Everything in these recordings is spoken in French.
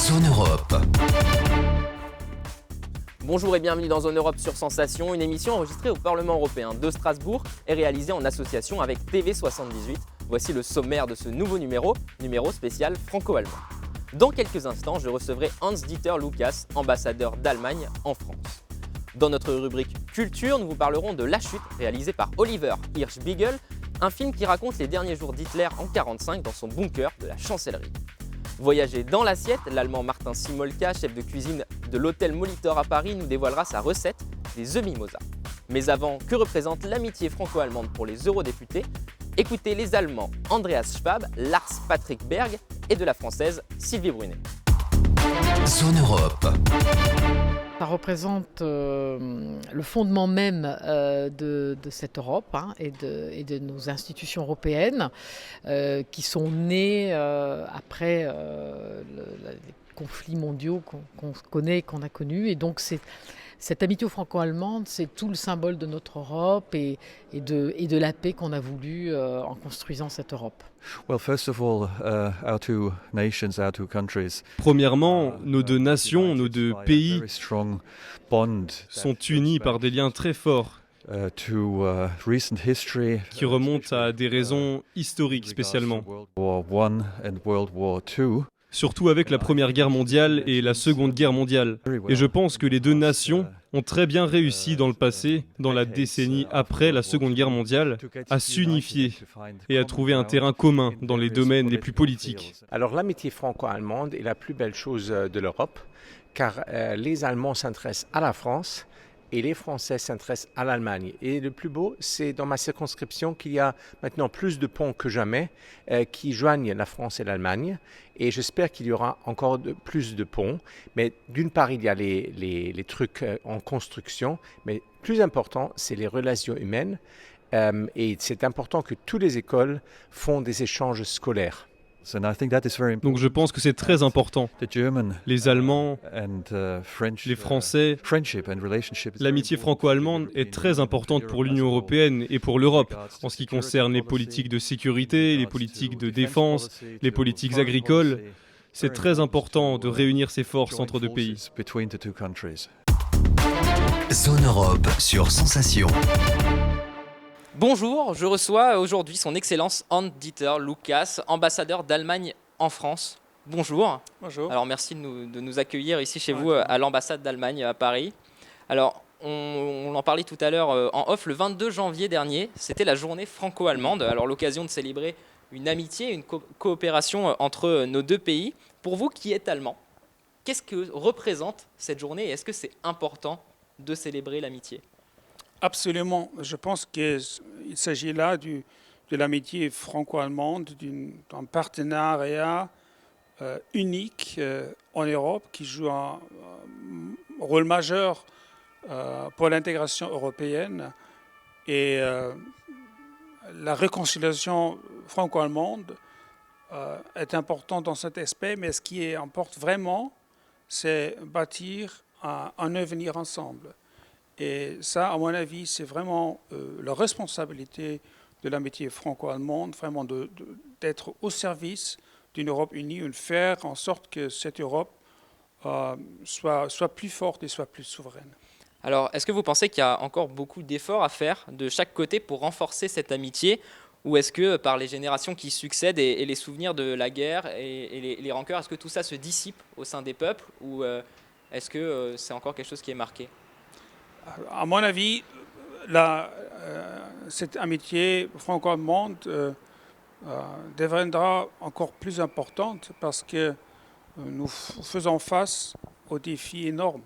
Zone Europe. Bonjour et bienvenue dans Zone Europe sur Sensation, une émission enregistrée au Parlement européen de Strasbourg et réalisée en association avec TV78. Voici le sommaire de ce nouveau numéro spécial franco-allemand. Dans quelques instants, je recevrai Hans-Dieter Lukas, ambassadeur d'Allemagne en France. Dans notre rubrique Culture, nous vous parlerons de La Chute, réalisée par Oliver Hirschbiegel, un film qui raconte les derniers jours d'Hitler en 1945 dans son bunker de la chancellerie. Voyager dans l'assiette, l'Allemand Martin Simolka, chef de cuisine de l'hôtel Molitor à Paris, nous dévoilera sa recette des œufs mimosa. Mais avant, que représente l'amitié franco-allemande pour les eurodéputés? Écoutez les Allemands Andreas Schwab, Lars Patrick Berg et de la Française Sylvie Brunet. Zone Europe. Ça représente le fondement même de cette Europe et de nos institutions européennes qui sont nées après les conflits mondiaux qu'on connaît, qu'on a connus. Et donc cette amitié franco-allemande, c'est tout le symbole de notre Europe et de la paix qu'on a voulu en construisant cette Europe. Premièrement, nos deux nations, nos deux pays sont unis par des liens très forts qui remontent à des raisons historiques spécialement. Surtout avec la Première Guerre mondiale et la Seconde Guerre mondiale. Et je pense que les deux nations ont très bien réussi dans le passé, dans la décennie après la Seconde Guerre mondiale, à s'unifier et à trouver un terrain commun dans les domaines les plus politiques. Alors l'amitié franco-allemande est la plus belle chose de l'Europe, car les Allemands s'intéressent à la France et les Français s'intéressent à l'Allemagne. Et le plus beau, c'est dans ma circonscription qu'il y a maintenant plus de ponts que jamais qui joignent la France et l'Allemagne. Et j'espère qu'il y aura encore plus de ponts. Mais d'une part, il y a les trucs en construction, mais plus important, c'est les relations humaines. Et c'est important que toutes les écoles font des échanges scolaires. Donc je pense que c'est très important. Les Allemands, les Français, l'amitié franco-allemande est très importante pour l'Union européenne et pour l'Europe, en ce qui concerne les politiques de sécurité, les politiques de défense, les politiques agricoles. C'est très important de réunir ces forces entre deux pays. Zone Europe sur Sensation. Bonjour, je reçois aujourd'hui son Excellence Hans-Dieter Lukas, ambassadeur d'Allemagne en France. Bonjour. Bonjour. Alors merci de nous accueillir ici chez vous à l'ambassade d'Allemagne à Paris. Alors on en parlait tout à l'heure en off, le 22 janvier dernier, c'était la journée franco-allemande. Alors l'occasion de célébrer une amitié, une coopération entre nos deux pays. Pour vous qui êtes allemand, qu'est-ce que représente cette journée et est-ce que c'est important de célébrer l'amitié ? Absolument. Je pense qu'il s'agit là de l'amitié franco-allemande, d'un partenariat unique en Europe qui joue un rôle majeur pour l'intégration européenne. Et la réconciliation franco-allemande est importante dans cet aspect, mais ce qui importe vraiment, c'est bâtir un avenir ensemble. Et ça, à mon avis, c'est vraiment la responsabilité de l'amitié franco-allemande, vraiment d'être au service d'une Europe unie, de faire en sorte que cette Europe soit plus forte et soit plus souveraine. Alors, est-ce que vous pensez qu'il y a encore beaucoup d'efforts à faire de chaque côté pour renforcer cette amitié? Ou est-ce que par les générations qui succèdent et les souvenirs de la guerre et les rancœurs, est-ce que tout ça se dissipe au sein des peuples? Ou est-ce que c'est encore quelque chose qui est marqué? À mon avis, cette amitié franco-allemande deviendra encore plus importante parce que nous faisons face aux défis énormes.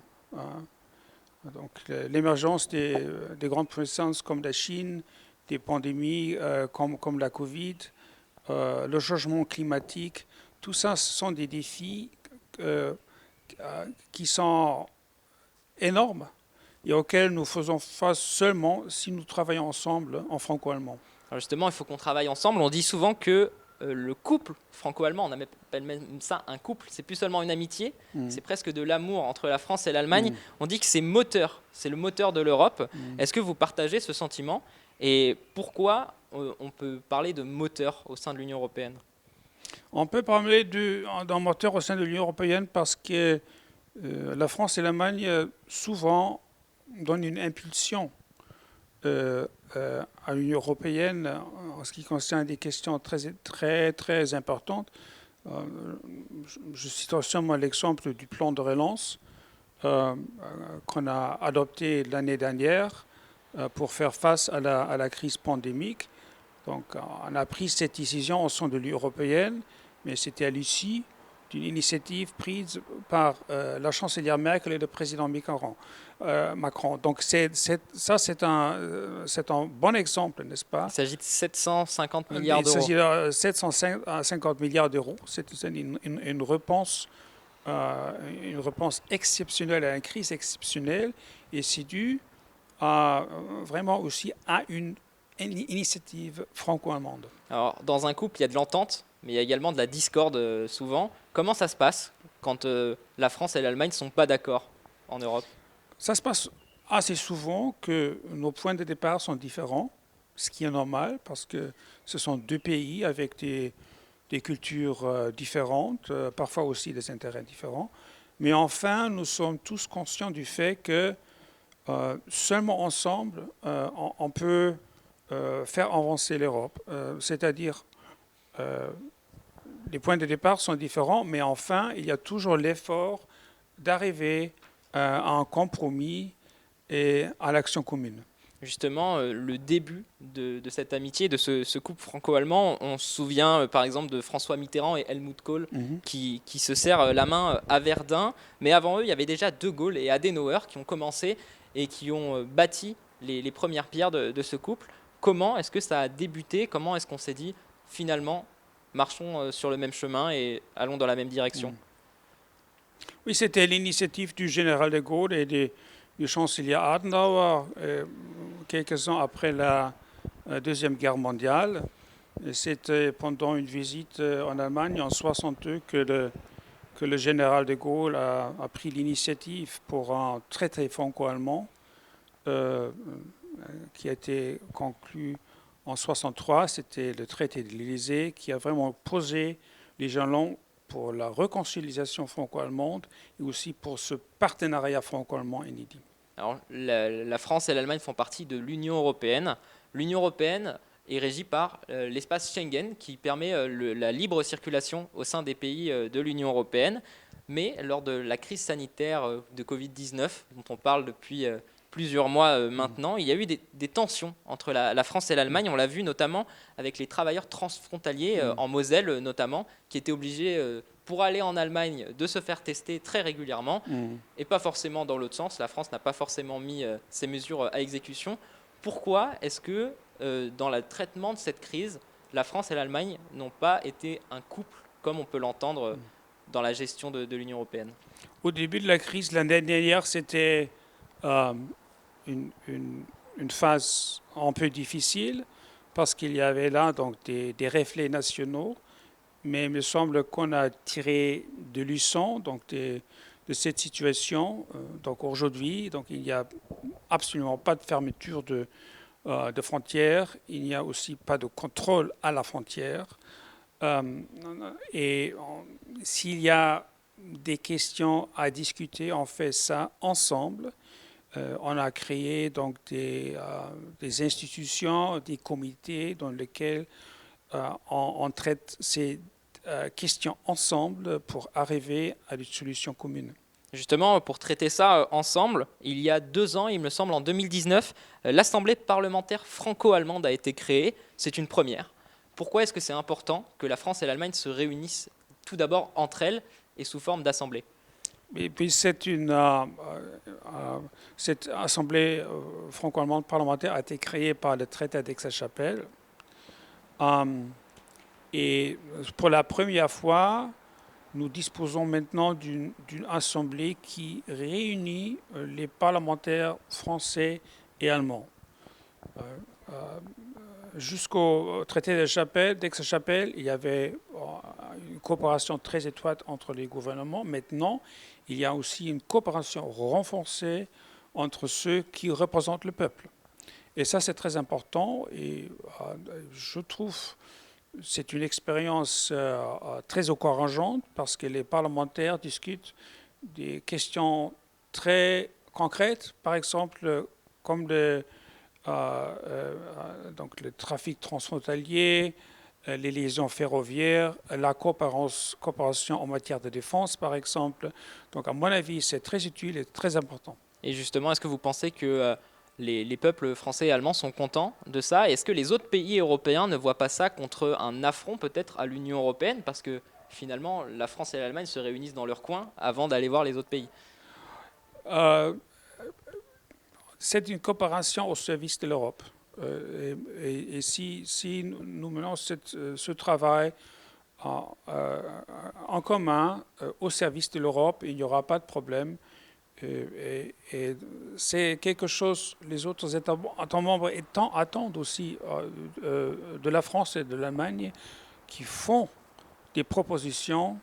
Donc, l'émergence des grandes puissances comme la Chine, des pandémies comme la Covid, le changement climatique, tout ça, ce sont des défis qui sont énormes et auxquels nous faisons face seulement si nous travaillons ensemble en franco-allemand. Alors justement, il faut qu'on travaille ensemble. On dit souvent que le couple franco-allemand, on appelle même ça un couple, c'est plus seulement une amitié, c'est presque de l'amour entre la France et l'Allemagne. On dit que c'est moteur, c'est le moteur de l'Europe. Est-ce que vous partagez ce sentiment? Et pourquoi on peut parler de moteur au sein de l'Union européenne? On peut parler d'un moteur au sein de l'Union européenne parce que la France et l'Allemagne souvent donnent une impulsion à l'Union européenne en ce qui concerne des questions très importantes. Je cite seulement l'exemple du plan de relance qu'on a adopté l'année dernière pour faire face à la crise pandémique. Donc, on a pris cette décision au sein de l'Union européenne, mais c'était à l'issue d'une initiative prise par la chancelière Merkel et le président Macron. Donc, c'est un bon exemple, n'est-ce pas? Il s'agit de 750 milliards d'euros. Il s'agit de 750 milliards d'euros. C'est une réponse exceptionnelle à une crise exceptionnelle, et c'est dû vraiment aussi à une initiative franco-allemande. Alors, dans un couple, il y a de l'entente, mais il y a également de la discorde souvent. Comment ça se passe quand la France et l'Allemagne ne sont pas d'accord en Europe? Ça se passe assez souvent que nos points de départ sont différents, ce qui est normal parce que ce sont deux pays avec des cultures différentes, parfois aussi des intérêts différents. Mais enfin, nous sommes tous conscients du fait que seulement ensemble, on peut faire avancer l'Europe. C'est-à-dire, les points de départ sont différents, mais enfin, il y a toujours l'effort d'arriver à un compromis et à l'action commune. Justement, le début de cette amitié, de ce couple franco-allemand, on se souvient par exemple de François Mitterrand et Helmut Kohl qui se serrent la main à Verdun. Mais avant eux, il y avait déjà De Gaulle et Adenauer qui ont commencé et qui ont bâti les premières pierres de ce couple. Comment est-ce que ça a débuté? Comment est-ce qu'on s'est dit, finalement, marchons sur le même chemin et allons dans la même direction? Oui, c'était l'initiative du général de Gaulle et du chancelier Adenauer, quelques ans après la Deuxième Guerre mondiale. C'était pendant une visite en Allemagne en 1962 que le général de Gaulle a pris l'initiative pour un traité franco-allemand qui a été conclu en 1963. C'était le traité de l'Élysée qui a vraiment posé les jalons pour la réconciliation franco-allemande et aussi pour ce partenariat franco-allemand inédit. Alors, la France et l'Allemagne font partie de l'Union européenne. L'Union européenne est régie par l'espace Schengen qui permet la libre circulation au sein des pays de l'Union européenne. Mais lors de la crise sanitaire de Covid-19, dont on parle depuis plusieurs mois maintenant, il y a eu des tensions entre la France et l'Allemagne. On l'a vu notamment avec les travailleurs transfrontaliers en Moselle notamment, qui étaient obligés, pour aller en Allemagne, de se faire tester très régulièrement et pas forcément dans l'autre sens. La France n'a pas forcément mis ces mesures à exécution. Pourquoi est-ce que dans le traitement de cette crise, la France et l'Allemagne n'ont pas été un couple comme on peut l'entendre dans la gestion de l'Union européenne? Au début de la crise, l'année dernière, c'était une phase un peu difficile parce qu'il y avait là donc des reflets nationaux, mais il me semble qu'on a tiré de leçons de cette situation. Donc aujourd'hui, donc il n'y a absolument pas de fermeture de frontières, il n'y a aussi pas de contrôle à la frontière. Et s'il y a des questions à discuter, on fait ça ensemble. On a créé donc des institutions, des comités dans lesquels on traite ces questions ensemble pour arriver à une solution commune. Justement, pour traiter ça ensemble, il y a 2 ans, il me semble, en 2019, l'Assemblée parlementaire franco-allemande a été créée. C'est une première. Pourquoi est-ce que c'est important que la France et l'Allemagne se réunissent tout d'abord entre elles et sous forme d'assemblée? Et puis cette assemblée franco-allemande parlementaire a été créée par le traité d'Aix-la-Chapelle. Et pour la première fois, nous disposons maintenant d'une assemblée qui réunit les parlementaires français et allemands. Jusqu'au traité d'Aix-la-Chapelle, il y avait une coopération très étroite entre les gouvernements. Maintenant, il y a aussi une coopération renforcée entre ceux qui représentent le peuple. Et ça, c'est très important. Et je trouve c'est une expérience très encourageante parce que les parlementaires discutent des questions très concrètes, par exemple comme donc le trafic transfrontalier, les liaisons ferroviaires, la coopération en matière de défense, par exemple. Donc, à mon avis, c'est très utile et très important. Et justement, est-ce que vous pensez que les peuples français et allemands sont contents de ça? Est-ce que les autres pays européens ne voient pas ça contre un affront peut-être à l'Union européenne? Parce que finalement, la France et l'Allemagne se réunissent dans leur coin avant d'aller voir les autres pays. C'est une coopération au service de l'Europe. Et si nous menons ce travail en commun au service de l'Europe, il n'y aura pas de problème. Et c'est quelque chose, les autres États membres attendent aussi de la France et de l'Allemagne, qui font des propositions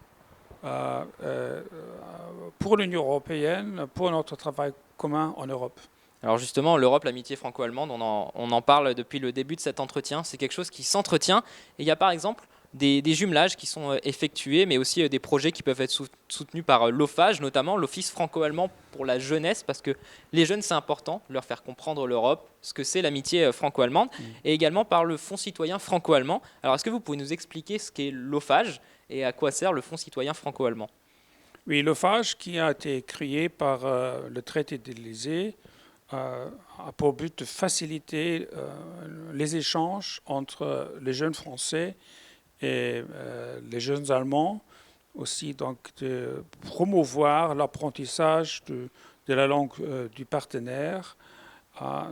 pour l'Union européenne, pour notre travail commun en Europe. Alors justement, l'Europe, l'amitié franco-allemande, on en parle depuis le début de cet entretien. C'est quelque chose qui s'entretient. Et il y a par exemple des jumelages qui sont effectués, mais aussi des projets qui peuvent être soutenus par l'OFAGE, notamment l'Office franco-allemand pour la jeunesse, parce que les jeunes, c'est important de leur faire comprendre l'Europe, ce que c'est l'amitié franco-allemande, et également par le Fonds citoyen franco-allemand. Alors est-ce que vous pouvez nous expliquer ce qu'est l'OFAGE et à quoi sert le Fonds citoyen franco-allemand? Oui, l'OFAGE, qui a été créé par le traité de l'Élysée, a pour but de faciliter les échanges entre les jeunes Français et les jeunes Allemands, aussi donc de promouvoir l'apprentissage de la langue du partenaire.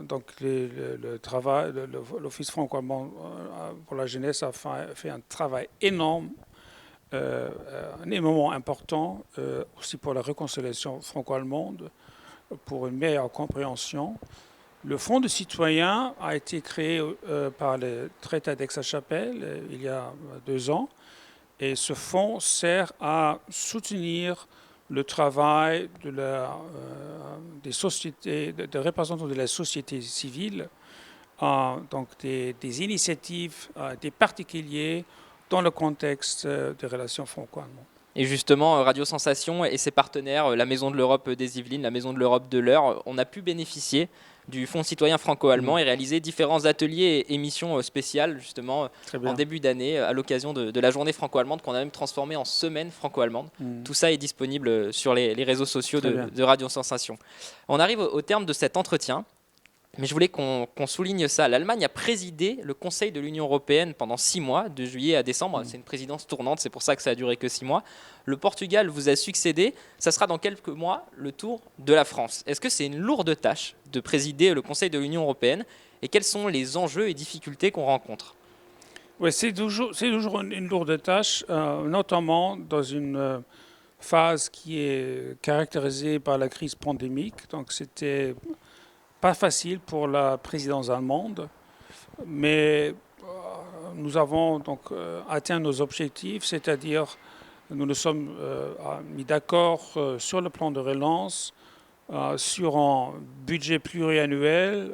Donc le travail, l'Office franco-allemand pour la jeunesse a fait un travail énorme, un moment important aussi pour la réconciliation franco-allemande, pour une meilleure compréhension. Le Fonds de citoyens a été créé par le traité d'Aix-la-Chapelle il y a 2 ans. Et ce fonds sert à soutenir le travail des sociétés, des représentants de la société civile, donc des initiatives des particuliers dans le contexte des relations franco-allemandes. Et justement, Radio Sensation et ses partenaires, la Maison de l'Europe des Yvelines, la Maison de l'Europe de l'Eure, on a pu bénéficier du Fonds citoyen franco-allemand et réaliser différents ateliers et émissions spéciales, justement, en début d'année, à l'occasion de la journée franco-allemande, qu'on a même transformée en semaine franco-allemande. Tout ça est disponible sur les réseaux sociaux de Radio Sensation. On arrive au terme de cet entretien. Mais je voulais qu'on souligne ça. L'Allemagne a présidé le Conseil de l'Union européenne pendant 6 mois, de juillet à décembre. C'est une présidence tournante, c'est pour ça que ça a duré que 6 mois. Le Portugal vous a succédé. Ça sera dans quelques mois le tour de la France. Est-ce que c'est une lourde tâche de présider le Conseil de l'Union européenne? Et quels sont les enjeux et difficultés qu'on rencontre? Oui, c'est toujours une lourde tâche, notamment dans une phase qui est caractérisée par la crise pandémique. Donc c'était pas facile pour la présidence allemande, mais nous avons donc atteint nos objectifs, c'est-à-dire nous nous sommes mis d'accord sur le plan de relance, sur un budget pluriannuel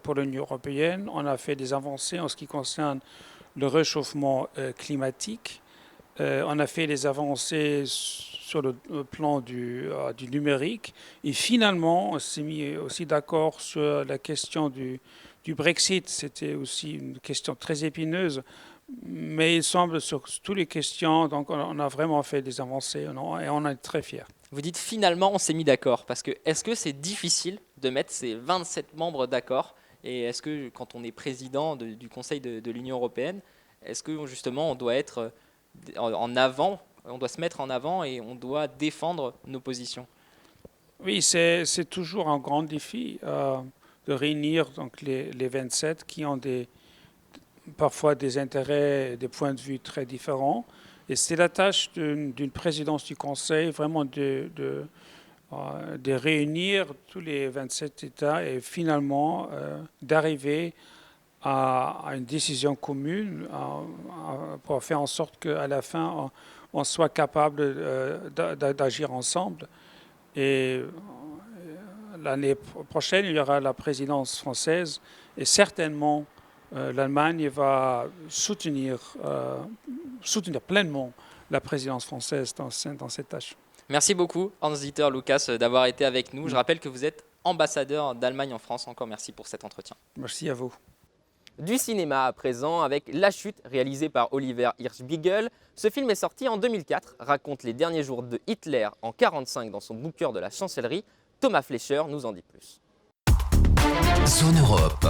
pour l'Union européenne. On a fait des avancées en ce qui concerne le réchauffement climatique. On a fait des avancées sur le plan du numérique. Et finalement, on s'est mis aussi d'accord sur la question du Brexit. C'était aussi une question très épineuse. Mais il semble sur toutes les questions, donc on a vraiment fait des avancées et on est très fiers. Vous dites finalement on s'est mis d'accord, parce que est-ce que c'est difficile de mettre ces 27 membres d'accord? Et est-ce que quand on est président du Conseil de l'Union européenne, est-ce que justement on doit être en avant, on doit se mettre en avant et on doit défendre nos positions? Oui, c'est toujours un grand défi de réunir donc les 27 qui ont parfois des intérêts et des points de vue très différents. Et c'est la tâche d'une présidence du Conseil vraiment de réunir tous les 27 États et finalement d'arriver à une décision commune pour faire en sorte qu'à la fin, on soit capable d'agir ensemble. Et l'année prochaine, il y aura la présidence française et certainement l'Allemagne va soutenir pleinement la présidence française dans cette tâche. Merci beaucoup, Hans-Dieter Lucas, d'avoir été avec nous. Je rappelle que vous êtes ambassadeur d'Allemagne en France. Encore merci pour cet entretien. Merci à vous. Du cinéma à présent avec La Chute, réalisé par Oliver Hirschbiegel. Ce film est sorti en 2004, raconte les derniers jours de Hitler en 1945 dans son bunker de la chancellerie. Thomas Fleischer nous en dit plus. Zone Europe.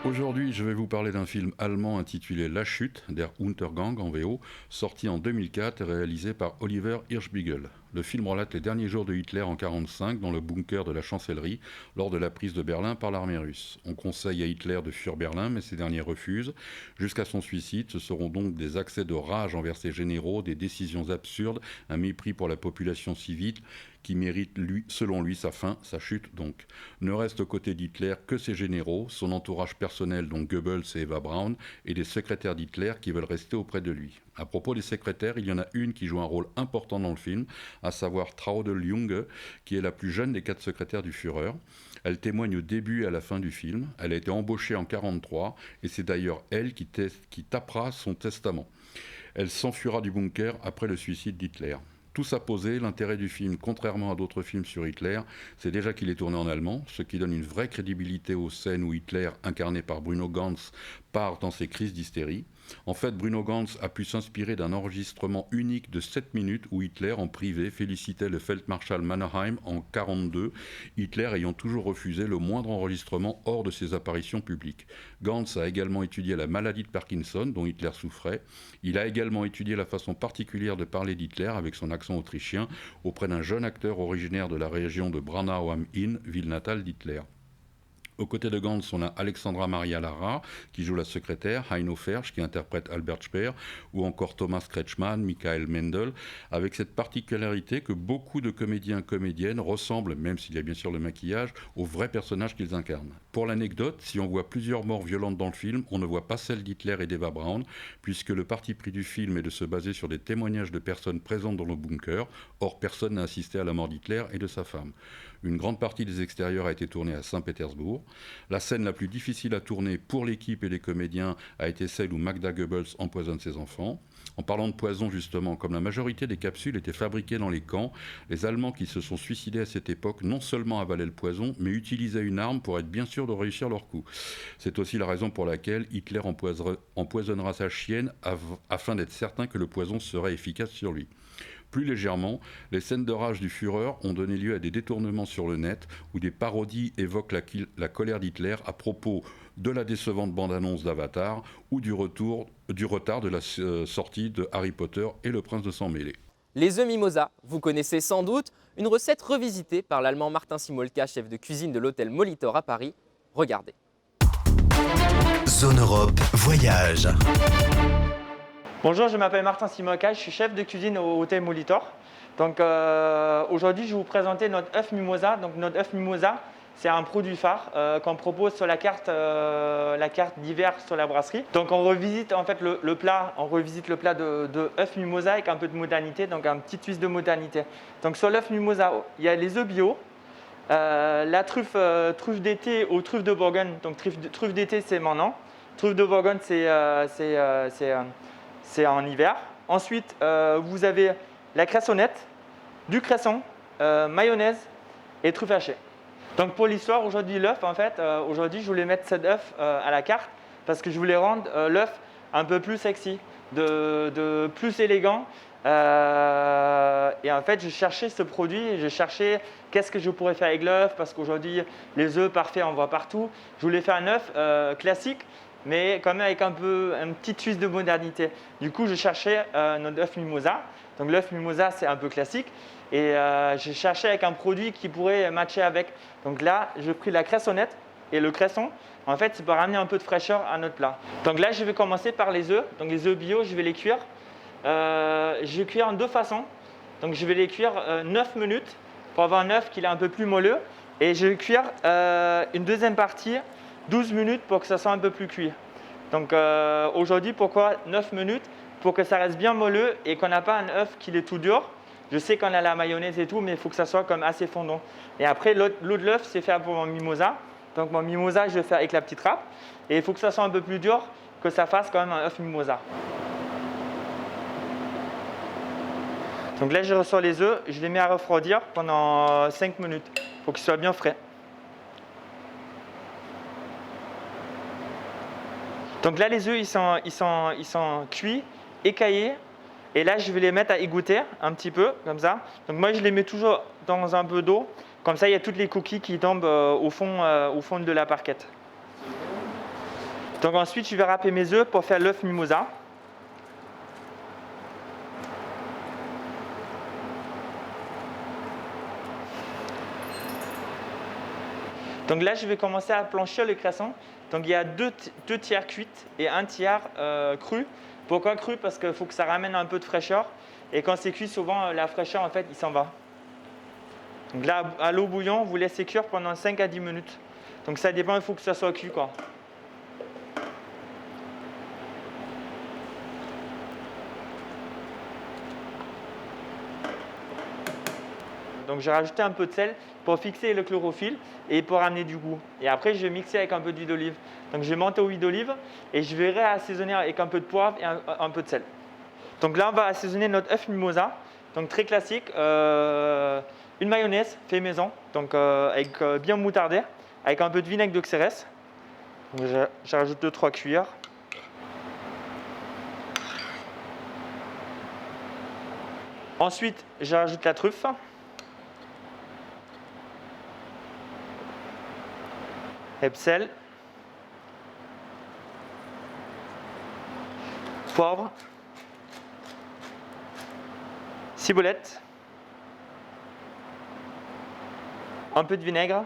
Aujourd'hui, je vais vous parler d'un film allemand intitulé La Chute, Der Untergang en VO, sorti en 2004 et réalisé par Oliver Hirschbiegel. Le film relate les derniers jours de Hitler en 1945 dans le bunker de la chancellerie lors de la prise de Berlin par l'armée russe. On conseille à Hitler de fuir Berlin, mais ces derniers refusent. Jusqu'à son suicide, ce seront donc des accès de rage envers ses généraux, des décisions absurdes, un mépris pour la population civile qui mérite, selon lui, sa fin, sa chute donc. Ne reste aux côtés d'Hitler que ses généraux, son entourage personnel dont Goebbels et Eva Braun, et des secrétaires d'Hitler qui veulent rester auprès de lui. À propos des secrétaires, il y en a une qui joue un rôle important dans le film, à savoir Traudl Junge, qui est la plus jeune des 4 secrétaires du Führer. Elle témoigne au début et à la fin du film. Elle a été embauchée en 1943 et c'est d'ailleurs elle qui tapera son testament. Elle s'enfuira du bunker après le suicide d'Hitler. Tout ça posé, l'intérêt du film, contrairement à d'autres films sur Hitler, c'est déjà qu'il est tourné en allemand, ce qui donne une vraie crédibilité aux scènes où Hitler, incarné par Bruno Ganz, part dans ses crises d'hystérie. En fait, Bruno Ganz a pu s'inspirer d'un enregistrement unique de 7 minutes où Hitler, en privé, félicitait le Feldmarschall Mannerheim en 1942, Hitler ayant toujours refusé le moindre enregistrement hors de ses apparitions publiques. Ganz a également étudié la maladie de Parkinson dont Hitler souffrait. Il a également étudié la façon particulière de parler d'Hitler avec son accent autrichien auprès d'un jeune acteur originaire de la région de Braunau am Inn, ville natale d'Hitler. Aux côtés de Ganz, on a Alexandra Maria Lara, qui joue la secrétaire, Heino Fersch, qui interprète Albert Speer, ou encore Thomas Kretschmann, Michael Mendel, avec cette particularité que beaucoup de comédiennes ressemblent, même s'il y a bien sûr le maquillage, aux vrais personnages qu'ils incarnent. Pour l'anecdote, si on voit plusieurs morts violentes dans le film, on ne voit pas celle d'Hitler et d'Eva Braun, puisque le parti pris du film est de se baser sur des témoignages de personnes présentes dans le bunker, or personne n'a assisté à la mort d'Hitler et de sa femme. Une grande partie des extérieurs a été tournée à Saint-Pétersbourg. La scène la plus difficile à tourner pour l'équipe et les comédiens a été celle où Magda Goebbels empoisonne ses enfants. En parlant de poison justement, comme la majorité des capsules étaient fabriquées dans les camps, les Allemands qui se sont suicidés à cette époque non seulement avalaient le poison, mais utilisaient une arme pour être bien sûrs de réussir leur coup. C'est aussi la raison pour laquelle Hitler empoisonnera sa chienne afin d'être certain que le poison serait efficace sur lui. Plus légèrement, les scènes de rage du Führer ont donné lieu à des détournements sur le net où des parodies évoquent la colère d'Hitler à propos de la décevante bande-annonce d'Avatar ou du retard de la sortie de Harry Potter et le Prince de Sang Mêlé. Les œufs mimosa, vous connaissez sans doute, une recette revisitée par l'Allemand Martin Simolka, chef de cuisine de l'hôtel Molitor à Paris. Regardez. Zone Europe Voyage. Bonjour, je m'appelle Martin Simolka, je suis chef de cuisine au hôtel Molitor. Donc aujourd'hui, je vais vous présenter notre œuf mimosa. Donc notre œuf mimosa, c'est un produit phare qu'on propose sur la carte d'hiver sur la brasserie. Donc on revisite en fait le plat, de œuf mimosa avec un peu de modernité, donc un petit twist de modernité. Donc sur l'œuf mimosa, il y a les œufs bio, la truffe d'été aux truffes de Bourgogne. Donc truffe d'été, c'est maintenant. Truffe de Bourgogne, c'est en hiver. Ensuite, vous avez la cressonnette, du cresson, mayonnaise et truffe hachée. Donc pour l'histoire, aujourd'hui l'œuf, en fait, aujourd'hui je voulais mettre cet œuf à la carte parce que je voulais rendre l'œuf un peu plus sexy, de plus élégant. Et en fait, je cherchais ce produit, je cherchais qu'est-ce que je pourrais faire avec l'œuf parce qu'aujourd'hui, les œufs parfaits, on voit partout. Je voulais faire un œuf classique, mais quand même avec un petit twist de modernité. Du coup, je cherchais notre œuf mimosa. Donc l'œuf mimosa, c'est un peu classique. Et j'ai cherché avec un produit qui pourrait matcher avec. Donc là, j'ai pris la cressonnette et le cresson. En fait, c'est pour ramener un peu de fraîcheur à notre plat. Donc là, je vais commencer par les œufs. Donc les œufs bio, je vais les cuire. Je vais cuire en 2 façons. Donc je vais les cuire 9 minutes pour avoir un œuf qui est un peu plus moelleux. Et je vais cuire une deuxième partie 12 minutes pour que ça soit un peu plus cuit. Donc aujourd'hui, pourquoi 9 minutes? Pour que ça reste bien moelleux et qu'on n'a pas un œuf qui est tout dur. Je sais qu'on a la mayonnaise et tout, mais il faut que ça soit comme assez fondant. Et après, l'eau de l'œuf, c'est fait pour mon mimosa. Donc mon mimosa, je vais faire avec la petite râpe. Et il faut que ça soit un peu plus dur, que ça fasse quand même un œuf mimosa. Donc là, je ressors les œufs, je les mets à refroidir pendant 5 minutes. Il faut qu'ils soient bien frais. Donc là, les œufs, ils sont cuits, écaillés. Et là, je vais les mettre à égoutter un petit peu, comme ça. Donc moi, je les mets toujours dans un peu d'eau. Comme ça, il y a toutes les coquilles qui tombent au fond de la parquette. Donc ensuite, je vais râper mes œufs pour faire l'œuf mimosa. Donc là, je vais commencer à blanchir le cresson. Donc il y a deux tiers cuites et un tiers cru. Pourquoi cru? Parce qu'il faut que ça ramène un peu de fraîcheur. Et quand c'est cuit, souvent la fraîcheur, en fait, il s'en va. Donc là, à l'eau bouillon, vous laissez cuire pendant 5 à 10 minutes. Donc ça dépend, il faut que ça soit cuit, quoi. Donc j'ai rajouté un peu de sel pour fixer le chlorophylle et pour amener du goût. Et après, je vais mixer avec un peu d'huile d'olive. Donc je vais monter aux huiles d'olive et je vais réassaisonner avec un peu de poivre et un peu de sel. Donc là, on va assaisonner notre œuf mimosa. Donc très classique, une mayonnaise fait maison, donc avec bien moutardé, avec un peu de vinaigre de Xérès. Donc je rajoute 2-3 cuillères. Ensuite, je rajoute la truffe. Sel, poivre, ciboulette, un peu de vinaigre,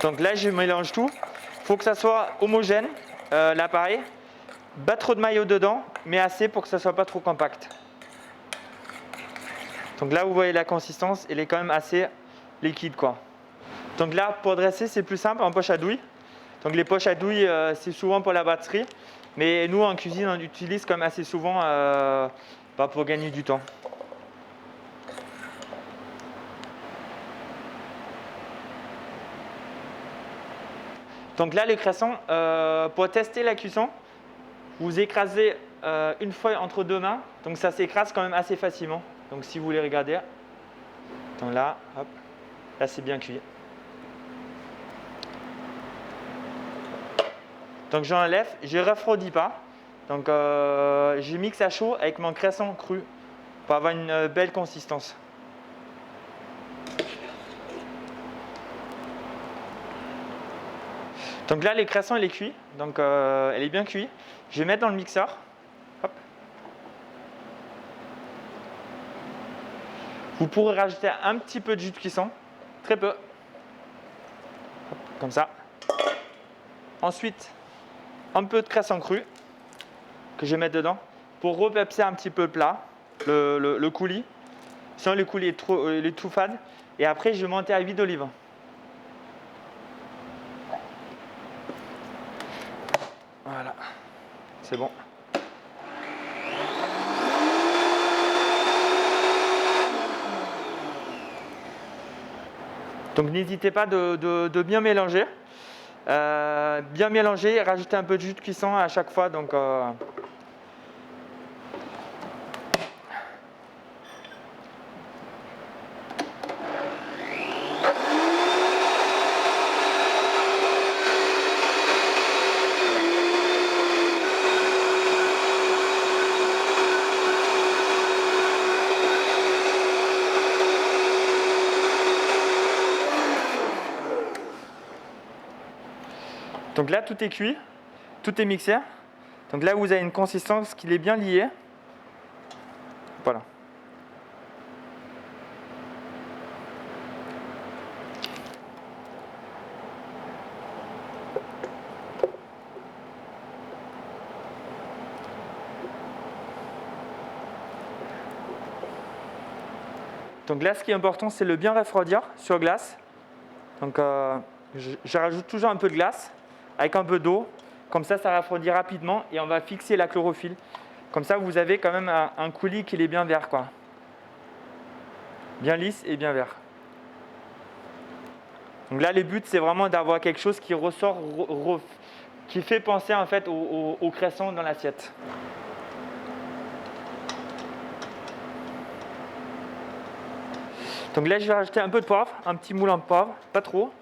donc là je mélange tout, il faut que ça soit homogène, l'appareil. Pas trop de maillot dedans, mais assez pour que ça ne soit pas trop compact. Donc là, vous voyez la consistance, elle est quand même assez liquide, quoi. Donc là, pour dresser, c'est plus simple en poche à douille. Donc les poches à douille, c'est souvent pour la batterie. Mais nous, en cuisine, on utilise quand même assez souvent pour gagner du temps. Donc là, le cresson, pour tester la cuisson, vous écrasez une feuille entre deux mains, donc ça s'écrase quand même assez facilement. Donc si vous voulez regarder, donc là, hop, là c'est bien cuit. Donc j'enlève, je ne refroidis pas. Donc je mixe à chaud avec mon cresson cru pour avoir une belle consistance. Donc là, le cresson il est cuit, donc elle est bien cuite. Je vais mettre dans le mixeur. Hop. Vous pourrez rajouter un petit peu de jus de cuisson, très peu. Hop, comme ça. Ensuite, un peu de cresson cru que je vais mettre dedans pour repepser un petit peu le plat, le coulis. Sinon, le coulis est tout fade. Et après, je vais monter à l'huile d'olive. Voilà, c'est bon. Donc n'hésitez pas de bien mélanger. Bien mélanger et rajouter un peu de jus de cuisson à chaque fois. Donc, donc là, tout est cuit, tout est mixé. Donc là, vous avez une consistance qui est bien liée. Voilà. Donc là, ce qui est important, c'est le bien refroidir sur glace. Donc je rajoute toujours un peu de glace avec un peu d'eau Comme ça refroidit rapidement et on va fixer la chlorophylle. Comme ça, vous avez quand même un coulis qui est bien vert, quoi. Bien lisse et bien vert. Donc là, le but, c'est vraiment d'avoir quelque chose qui ressort, qui fait penser en fait au cresson dans l'assiette. Donc là, je vais rajouter un peu de poivre, un petit moulin de poivre, pas trop,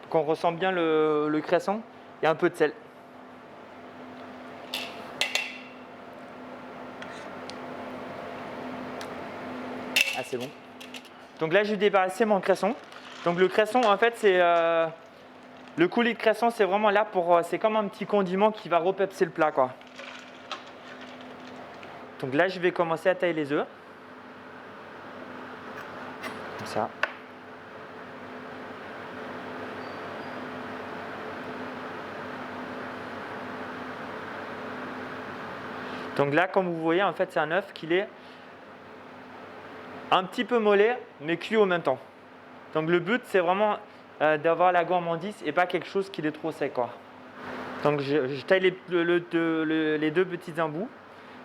pour qu'on ressent bien le cresson, et un peu de sel. Ah, c'est bon. Donc là, je vais débarrasser mon cresson. Donc le cresson, en fait, c'est le coulis de cresson, c'est vraiment là pour, c'est comme un petit condiment qui va repepser le plat, quoi. Donc là, je vais commencer à tailler les œufs. Comme ça. Donc là, comme vous voyez, en fait, c'est un œuf qui est un petit peu mollet, mais cuit en même temps. Donc le but, c'est vraiment d'avoir la gourmandise et pas quelque chose qui est trop sec, quoi. Donc je taille les deux petits embouts.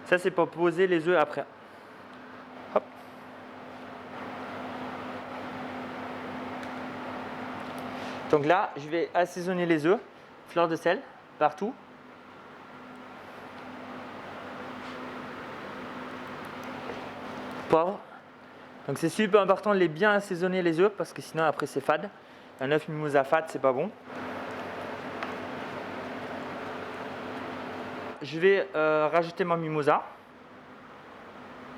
Ça, c'est pour poser les œufs après. Hop. Donc là, je vais assaisonner les œufs. Fleur de sel partout. Poivre. Donc c'est super important de les bien assaisonner les œufs parce que sinon après c'est fade. Un œuf mimosa fade, c'est pas bon. Je vais rajouter mon mimosa.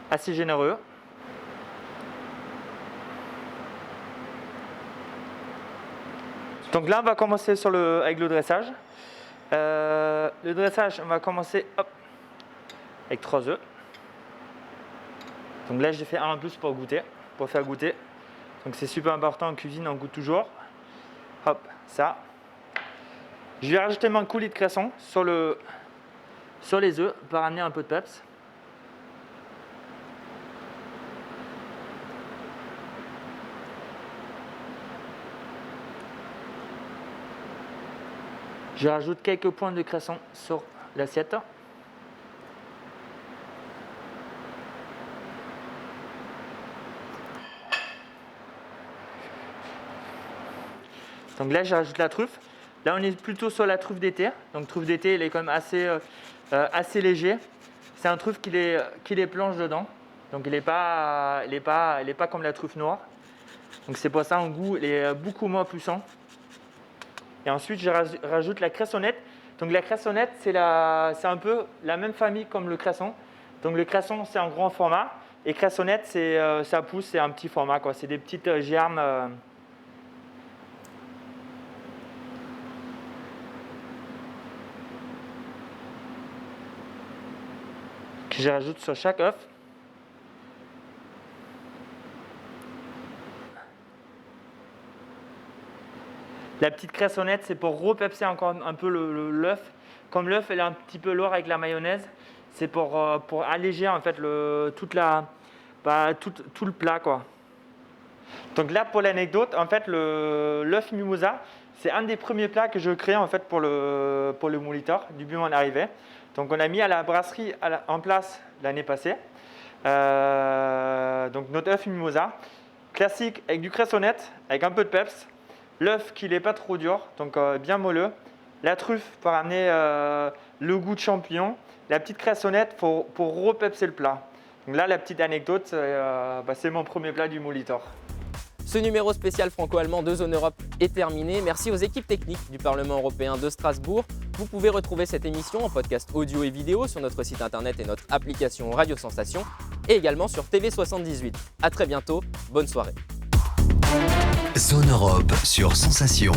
Assez généreux. Donc là on va commencer avec le dressage. Le dressage, on va commencer avec 3 œufs. Donc là, j'ai fait un en plus pour faire goûter. Donc c'est super important en cuisine, on goûte toujours. Hop, ça. Je vais rajouter mon coulis de cresson sur les œufs pour amener un peu de peps. Je rajoute quelques points de cresson sur l'assiette. Donc là, je rajoute la truffe. Là, on est plutôt sur la truffe d'été. Donc truffe d'été, elle est quand même assez léger. C'est un truffe qui les plonge dedans. Donc il n'est pas comme la truffe noire. Donc c'est pour ça un goût il est beaucoup moins puissant. Et ensuite, je rajoute la cressonnette. Donc la cressonnette, c'est un peu la même famille comme le cresson. Donc le cresson, c'est un grand format. Et cressonnette, ça pousse, c'est un petit format, quoi. C'est des petites germes. Que je rajoute sur chaque œuf. La petite cressonnette, c'est pour repepser encore un peu l'œuf. Comme l'œuf, elle est un petit peu lourd avec la mayonnaise, c'est pour alléger en fait tout le plat, quoi. Donc là, pour l'anecdote, en fait, l'œuf mimosa, c'est un des premiers plats que je crée en fait pour le Molitor, depuis mon arrivée. Donc on a mis à la brasserie en place l'année passée. Donc notre œuf mimosa, classique avec du cressonnette, avec un peu de peps. L'œuf qui n'est pas trop dur, donc bien moelleux. La truffe pour amener le goût de champignon. La petite cressonnette pour repepser le plat. Donc là, la petite anecdote, c'est mon premier plat du Molitor. Ce numéro spécial franco-allemand de Zone Europe est terminé. Merci aux équipes techniques du Parlement européen de Strasbourg. Vous pouvez retrouver cette émission en podcast audio et vidéo sur notre site internet et notre application Radio Sensation et également sur TV78. À très bientôt, bonne soirée. Zone Europe sur Sensation.